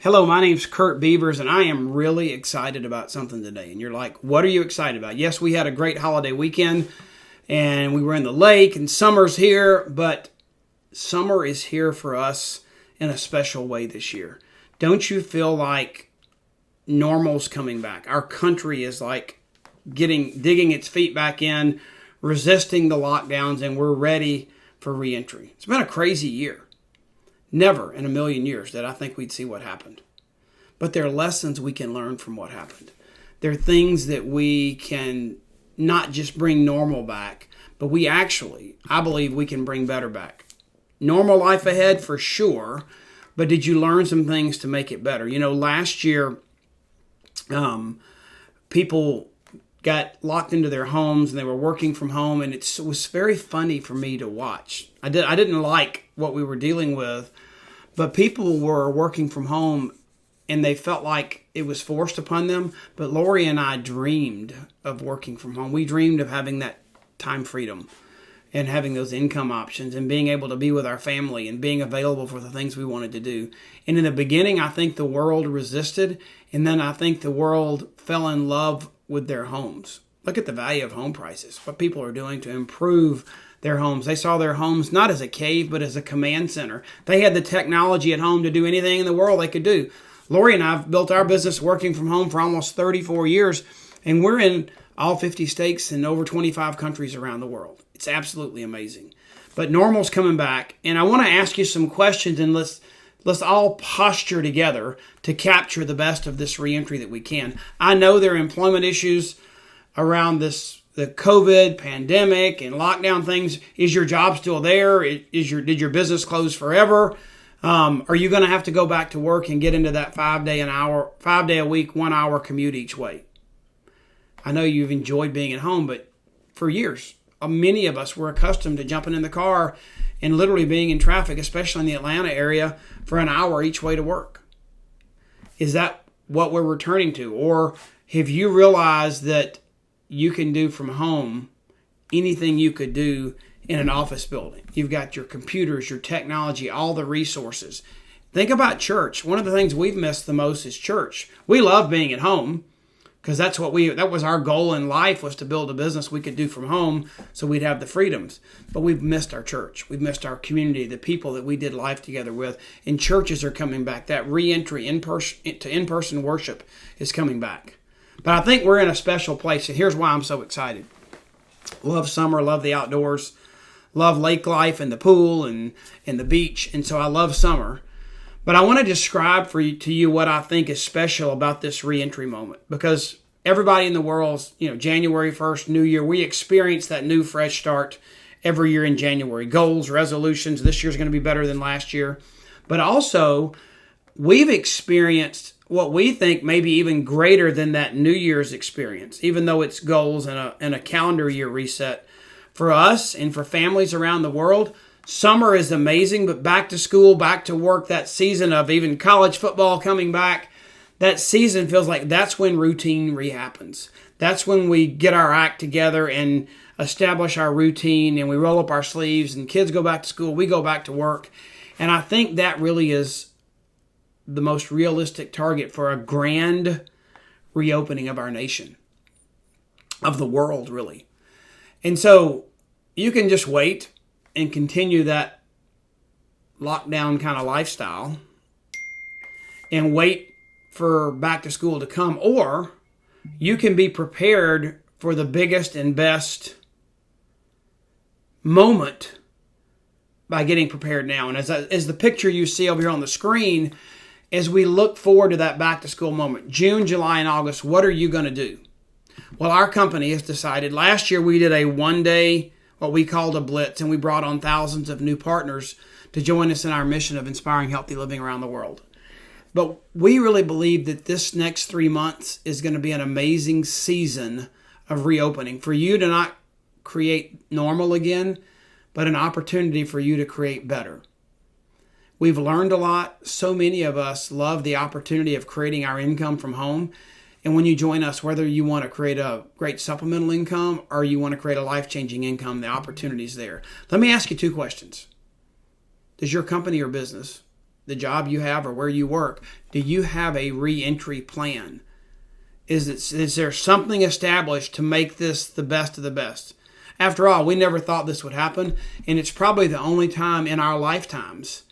Hello, my name's Kurt Beavers, and I am really excited about something today. And you're like, what are you excited about? Yes, we had a great holiday weekend, and we were in the lake, and summer's here, but summer is here for us in a special way this year. Don't you feel like normal's coming back? Our country is like digging its feet back in, resisting the lockdowns, and we're ready for reentry. It's been a crazy year. Never in a million years did I think we'd see what happened. But there are lessons we can learn from what happened. There are things that we can not just bring normal back, but I believe we can bring better back. Normal life ahead for sure, but did you learn some things to make it better? Last year, people got locked into their homes and they were working from home, and it was very funny for me to watch. I didn't like what we were dealing with, but people were working from home and they felt like it was forced upon them. But Lori and I dreamed of working from home. We dreamed of having that time freedom and having those income options and being able to be with our family and being available for the things we wanted to do. And in the beginning, I think the world resisted, and then I think the world fell in love with their homes. Look at the value of home prices, what people are doing to improve their homes. They saw their homes not as a cave, but as a command center. They had the technology at home to do anything in the world they could do. Lori and I have built our business working from home for almost 34 years, and we're in all 50 states and over 25 countries around the world. It's absolutely amazing. But normal's coming back, and I want to ask you some questions, and let's all posture together to capture the best of this reentry that we can. I know there are employment issues around the COVID pandemic and lockdown things. Is your job still there? Did your business close forever? Are you going to have to go back to work and get into that 5 day a week, 1 hour commute each way? I know you've enjoyed being at home, but for years, many of us were accustomed to jumping in the car and literally being in traffic, especially in the Atlanta area, for an hour each way to work. Is that what we're returning to? Or have you realized that you can do from home anything you could do in an office building? You've got your computers, your technology, all the resources. Think about church. One of the things we've missed the most is church. We love being at home because that was our goal in life, was to build a business we could do from home so we'd have the freedoms. But we've missed our church. We've missed our community, the people that we did life together with. And churches are coming back. That re-entry to in-person worship is coming back. But I think we're in a special place, and here's why I'm so excited. Love summer, love the outdoors, love lake life and the pool and the beach, and so I love summer. But I want to describe to you what I think is special about this reentry moment, because everybody in the world, January 1st, New Year, we experience that new fresh start every year in January. Goals, resolutions, this year's going to be better than last year. But also, we've experienced what we think may be even greater than that New Year's experience, even though it's goals and a calendar year reset. For us and for families around the world, summer is amazing, but back to school, back to work, that season of even college football coming back, that season feels like that's when routine rehappens. That's when we get our act together and establish our routine, and we roll up our sleeves, and kids go back to school, we go back to work. And I think that really is the most realistic target for a grand reopening of our nation, of the world, really. And so you can just wait and continue that lockdown kind of lifestyle and wait for back to school to come, or you can be prepared for the biggest and best moment by getting prepared now. And as the picture you see over here on the screen, as we look forward to that back to school moment, June, July, and August, what are you going to do? Well, our company has decided. Last year we did a 1 day, what we called a blitz, and we brought on thousands of new partners to join us in our mission of inspiring healthy living around the world. But we really believe that this next 3 months is going to be an amazing season of reopening for you to not create normal again, but an opportunity for you to create better. We've learned a lot. So many of us love the opportunity of creating our income from home. And when you join us, whether you want to create a great supplemental income or you want to create a life-changing income, the opportunity is there. Let me ask you 2 questions. Does your company or business the job you have or where you work, do you have a reentry plan? Is there something established to make this the best of the best? After all, we never thought this would happen, and it's probably the only time in our lifetimes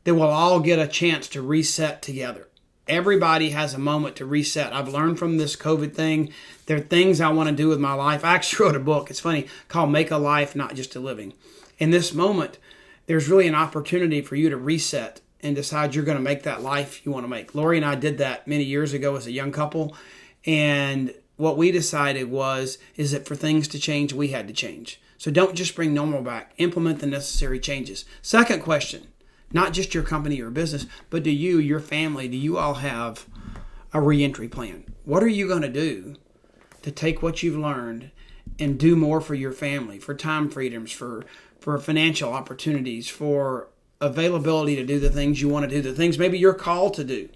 that we'll all get a chance to reset together. Everybody has a moment to reset. I've learned from this COVID thing, there are things I want to do with my life. I actually wrote a book, it's funny, called Make a Life, Not Just a Living. In this moment, there's really an opportunity for you to reset and decide you're going to make that life you want to make. Lori and I did that many years ago as a young couple, and what we decided is that for things to change, we had to change. So don't just bring normal back. Implement the necessary changes. Second question, not just your company or business, but do you, your family, do you all have a reentry plan? What are you going to do to take what you've learned and do more for your family, for time freedoms, for financial opportunities, for availability to do the things you want to do, the things maybe you're called to do?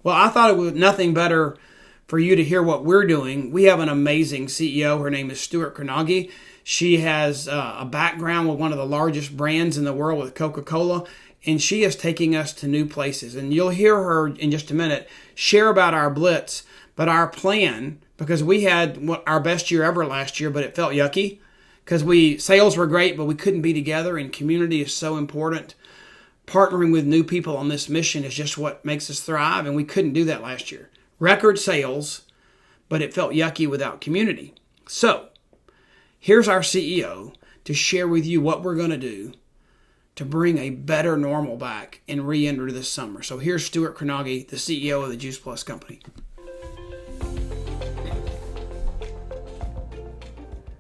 Well, I thought it was nothing better for you to hear what we're doing. We have an amazing CEO. Her name is Stuart Kronauge. She has a background with one of the largest brands in the world with Coca-Cola, and she is taking us to new places. And you'll hear her in just a minute share about our blitz, but our plan, because we had our best year ever last year, but it felt yucky because sales were great, but we couldn't be together, and community is so important. Partnering with new people on this mission is just what makes us thrive, and we couldn't do that last year. Record sales, but it felt yucky without community. So, here's our CEO to share with you what we're going to do to bring a better normal back and re-enter this summer. So here's Stuart Kronauge, the CEO of the Juice Plus Company.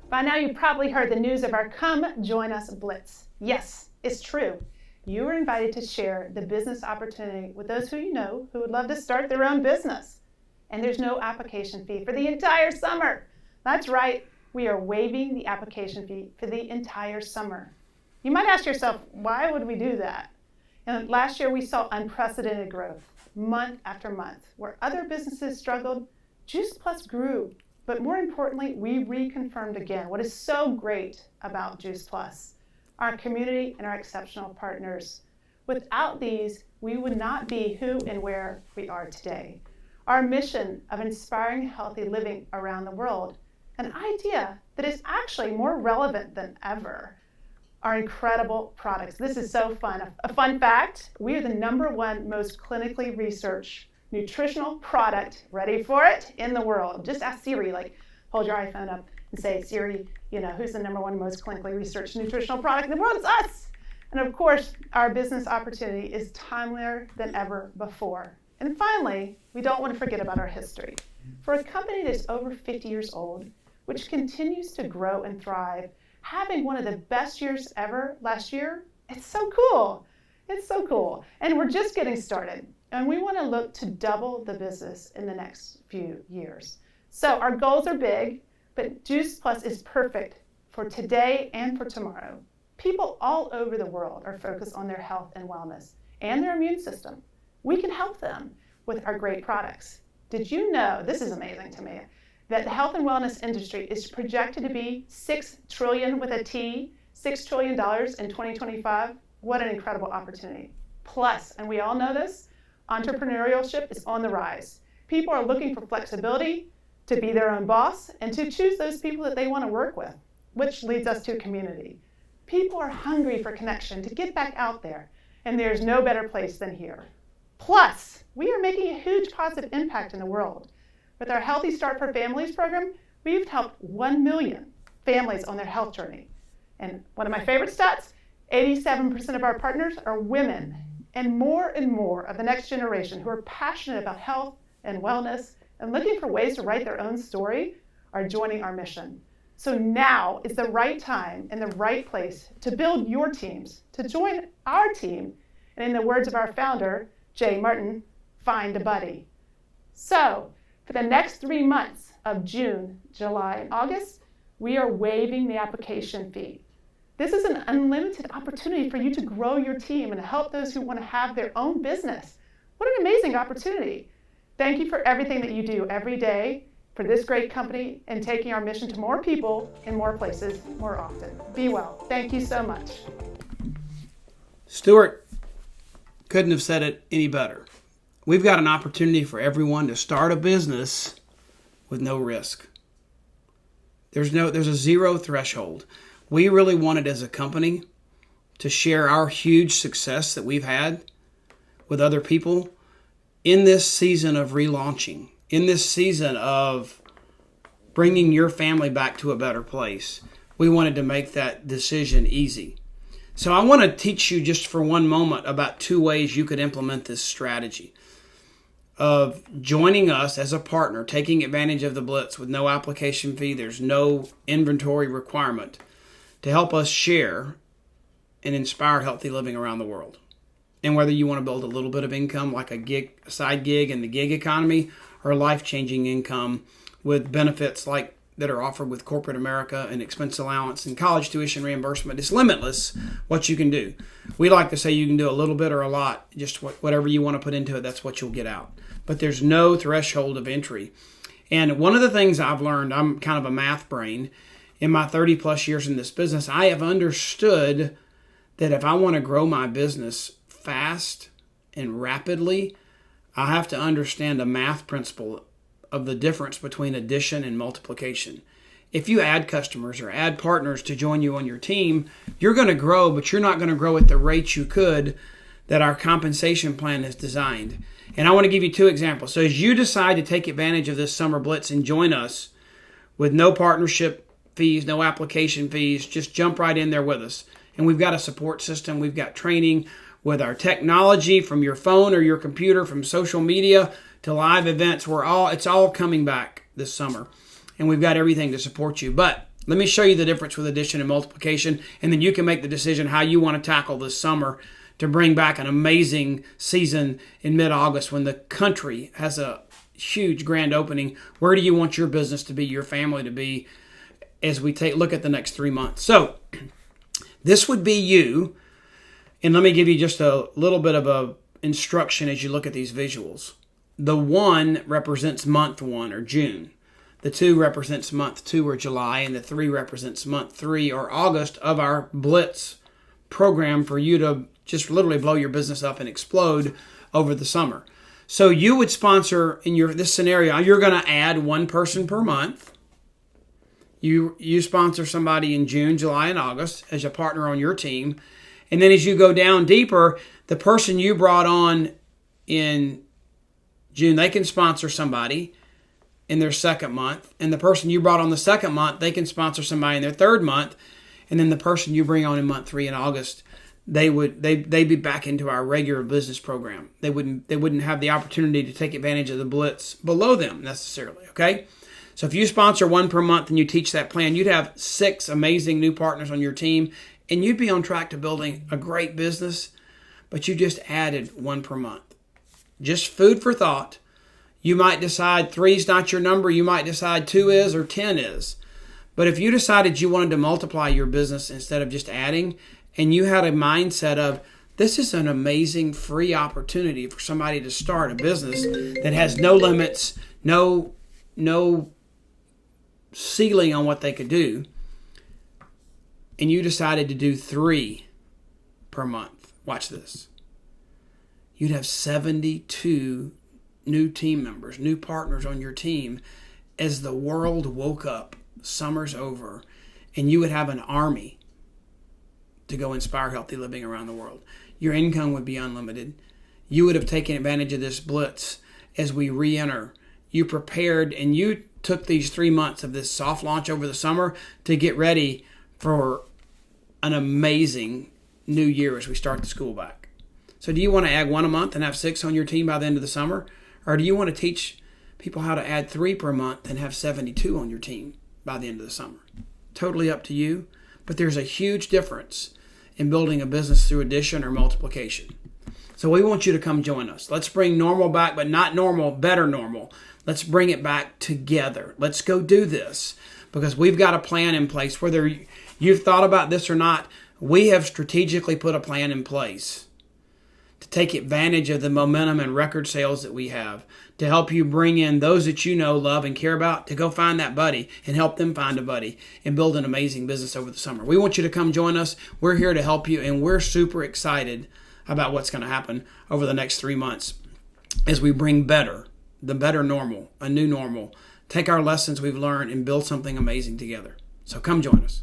By now you've probably heard the news of our Come Join Us Blitz. Yes, it's true. You are invited to share the business opportunity with those who you know who would love to start their own business. And there's no application fee for the entire summer. That's right, we are waiving the application fee for the entire summer. You might ask yourself, why would we do that? And last year we saw unprecedented growth, month after month. Where other businesses struggled, Juice Plus grew. But more importantly, we reconfirmed again what is so great about Juice Plus, our community and our exceptional partners. Without these, we would not be who and where we are today. Our mission of inspiring healthy living around the world, an idea that is actually more relevant than ever. Our incredible products. This is so fun. A fun fact, we are the #1 most clinically researched nutritional product, ready for it, in the world. Just ask Siri, hold your iPhone up and say, Siri, who's the #1 most clinically researched nutritional product in the world? It's us. And of course, our business opportunity is timelier than ever before. And finally, we don't want to forget about our history. For a company that's over 50 years old, which continues to grow and thrive, having one of the best years ever last year, it's so cool. It's so cool. And we're just getting started. And we want to look to double the business in the next few years. So our goals are big, but Juice Plus is perfect for today and for tomorrow. People all over the world are focused on their health and wellness and their immune system. We can help them with our great products. Did you know, this is amazing to me, that the health and wellness industry is projected to be $6 trillion with a T, $6 trillion in 2025? What an incredible opportunity. Plus, and we all know this, entrepreneurship is on the rise. People are looking for flexibility, to be their own boss, and to choose those people that they want to work with, which leads us to community. People are hungry for connection, to get back out there, and there's no better place than here. Plus, we are making a huge positive impact in the world. With our Healthy Start for Families program, we've helped 1 million families on their health journey. And one of my favorite stats, 87% of our partners are women, and more of the next generation who are passionate about health and wellness and looking for ways to write their own story are joining our mission. So now is the right time and the right place to build your teams, to join our team, and in the words of our founder, Jay Martin, find a buddy. So for the next 3 months of June, July, and August, we are waiving the application fee. This is an unlimited opportunity for you to grow your team and to help those who want to have their own business. What an amazing opportunity. Thank you for everything that you do every day for this great company and taking our mission to more people in more places more often. Be well. Thank you so much. Stuart, couldn't have said it any better. We've got an opportunity for everyone to start a business with no risk. There's a zero threshold. We really wanted as a company to share our huge success that we've had with other people in this season of relaunching, in this season of bringing your family back to a better place. We wanted to make that decision easy. So I want to teach you just for one moment about 2 ways you could implement this strategy of joining us as a partner, taking advantage of the Blitz with no application fee. There's no inventory requirement to help us share and inspire healthy living around the world. And whether you want to build a little bit of income like a side gig in the gig economy, or life-changing income with benefits like that are offered with corporate America and expense allowance and college tuition reimbursement, it's limitless what you can do. We like to say you can do a little bit or a lot, just whatever you want to put into it, that's what you'll get out. But there's no threshold of entry. And one of the things I've learned, I'm kind of a math brain, in my 30 plus years in this business, I have understood that if I want to grow my business fast and rapidly, I have to understand a math principle of the difference between addition and multiplication. If you add customers or add partners to join you on your team, you're going to grow, but you're not going to grow at the rate you could that our compensation plan is designed. And I want to give you 2 examples. So as you decide to take advantage of this summer Blitz and join us with no partnership fees, no application fees, just jump right in there with us. And we've got a support system. We've got training with our technology from your phone or your computer, from social media to live events. It's all coming back this summer. And we've got everything to support you. But let me show you the difference with addition and multiplication, and then you can make the decision how you want to tackle this summer to bring back an amazing season in mid-August when the country has a huge grand opening. Where do you want your business to be, your family to be, as we look at the next 3 months? So this would be you. And let me give you just a little bit of a instruction as you look at these visuals. The 1 represents month 1 or June. The 2 represents month 2 or July. And the 3 represents month 3 or August of our Blitz program for you to just literally blow your business up and explode over the summer. So you would sponsor, in this scenario, you're going to add 1 person per month. You sponsor somebody in June, July, and August as a partner on your team. And then as you go down deeper, the person you brought on in June, they can sponsor somebody in their 2nd month. And the person you brought on the 2nd month, they can sponsor somebody in their 3rd month. And then the person you bring on in month 3 in August, they'd be back into our regular business program. They wouldn't have the opportunity to take advantage of the Blitz below them necessarily, okay? So if you sponsor 1 per month and you teach that plan, you'd have 6 amazing new partners on your team, and you'd be on track to building a great business, but you just added 1 per month. Just food for thought. You might decide 3 is not your number. You might decide 2 is or 10 is. But if you decided you wanted to multiply your business instead of just adding, and you had a mindset of, this is an amazing free opportunity for somebody to start a business that has no limits, no ceiling on what they could do, and you decided to do 3 per month. Watch this. You'd have 72 new team members, new partners on your team as the world woke up, summer's over, and you would have an army to go inspire healthy living around the world. Your income would be unlimited. You would have taken advantage of this Blitz as we re-enter. You prepared and you took these 3 months of this soft launch over the summer to get ready for an amazing new year as we start the school back. So do you want to add 1 a month and have 6 on your team by the end of the summer? Or do you want to teach people how to add 3 per month and have 72 on your team by the end of the summer? Totally up to you. But there's a huge difference in building a business through addition or multiplication. So we want you to come join us. Let's bring normal back, but not normal, better normal. Let's bring it back together. Let's go do this because we've got a plan in place. Whether you've thought about this or not, we have strategically put a plan in place to take advantage of the momentum and record sales that we have, to help you bring in those that you know, love, and care about, to go find that buddy and help them find a buddy and build an amazing business over the summer. We want you to come join us. We're here to help you, and we're super excited about what's going to happen over the next 3 months as we bring the better normal, a new normal, take our lessons we've learned and build something amazing together. So come join us.